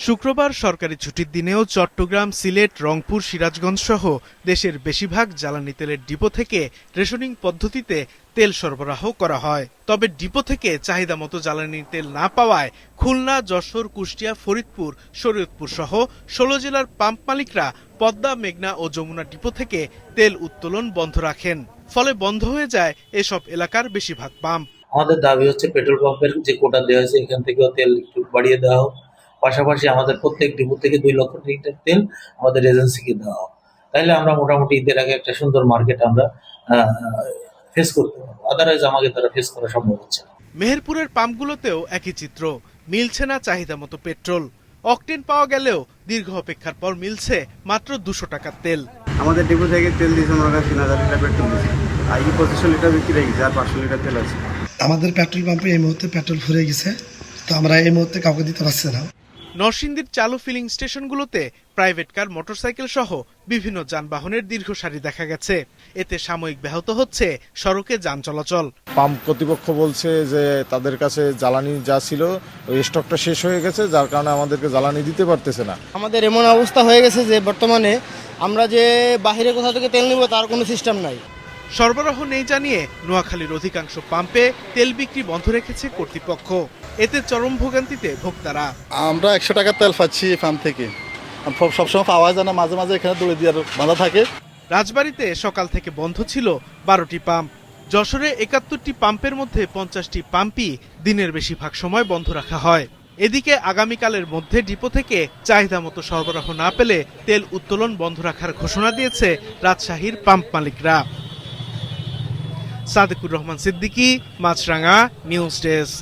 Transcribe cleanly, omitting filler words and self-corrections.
শুক্রবার সরকারি ছুটির দিনেও চট্টগ্রাম, সিলেট, রংপুর, সিরাজগঞ্জ সহ দেশের বেশিরভাগ জ্বালানি তেলের ডিপো থেকে রেশনিং পদ্ধতিতে তেল সরবরাহ করা হয়। তবে ডিপো থেকে চাহিদা মতো জ্বালানি তেল না পাওয়ায় খুলনা, যশোর, কুষ্টিয়া, ফরিদপুর, শরীয়তপুর সহ ১৬ জেলার পাম্প মালিকরা পদ্মা, মেঘনা ও যমুনা ডিপো থেকে তেল উত্তোলন বন্ধ রাখেন। ফলে বন্ধ হয়ে যায় এসব এলাকার বেশিরভাগ পাম্প। আমাদের দাবি হচ্ছে পেট্রোল পাম্পের যে কোটা দেওয়া হয়েছে এখান থেকেও তেল একটু বাড়িয়ে দেওয়া হোক। পাশাপাশি আমাদের প্রত্যেক ডিপো থেকে ২ লক্ষ লিটার তেল আমাদের এজেন্সিকে দেওয়া হোক। তাইলে আমরা মোটামুটি ঈদের আগে একটা সুন্দর মার্কেট আমরা ফেস করতে পারবো। আদারওয়াইজ আমাকে তারা ফেস করা সম্ভব হচ্ছে না। মেহেরপুরের পাম্পগুলোতেও একই চিত্র, মিলছে না চাহিদা মতো পেট্রোল। অকটেন পাওয়া গেলেও দীর্ঘ অপেক্ষার পর মিলছে মাত্র ২০০ টাকার তেল। আমাদের ডিপো থেকে তেল দিয়েছে মনে হয় ৩,০০০ লিটার পেট্রোল দিয়েছে, আর ২৫০ লিটার বিক্রি হয়ে গেছে, আর ৫০০ লিটার তেল আছে। আমাদের পেট্রোল পাম্পে এই মুহূর্তে পেট্রোল ফুরিয়ে গেছে, তো আমরা এই মুহূর্তে কাউকে দিতে পারছি না। নরসিংদীর চালু ফিলিং স্টেশনগুলোতে প্রাইভেট কার, মোটরসাইকেল সহ বিভিন্ন যানবাহনের দীর্ঘ সারি দেখা গেছে। এতে সাময়িক ব্যাহত হচ্ছে সড়কে যান চলাচল। পাম্প কর্তৃপক্ষ বলছে যে তাদের কাছে জ্বালানি যা ছিল ওই স্টকটা শেষ হয়ে গেছে, যার কারণে আমাদেরকে জ্বালানি দিতে পারতেছে না। আমাদের এমন অবস্থা হয়ে গেছে যে বর্তমানে আমরা যে বাহিরে কোথা থেকে তেল নিব তার কোনো সিস্টেম নাই। সরবরাহ নেই জানিয়ে নোয়াখালীর অধিকাংশ পাম্পে তেল বিক্রি বন্ধ রেখেছে কর্তৃপক্ষ। এতে চরম ভোগান্তিতে ভোক্তারা। আমরা ১০০ টাকার তেল পাচ্ছি পাম্প থেকে, সবসময় পাওয়া যায় না, মাঝে মাঝে এখানে দৌড়ে দিয়ে বাঁধা থাকে। রাজবাড়ীতে সকাল থেকে বন্ধ ছিল ১২টি পাম্প। যশোরে ৭১টি পাম্পের মধ্যে ৫০টি পাম্পই দিনের বেশিরভাগ সময় বন্ধ রাখা হয়। এদিকে আগামীকালের মধ্যে ডিপো থেকে চাহিদা মতো সরবরাহ না পেলে তেল উত্তোলন বন্ধ রাখার ঘোষণা দিয়েছে রাজশাহীর পাম্প মালিকরা। সাদেকুর রহমান সিদ্দিকী, মাছরাঙা, নিউজ ডেস্ক।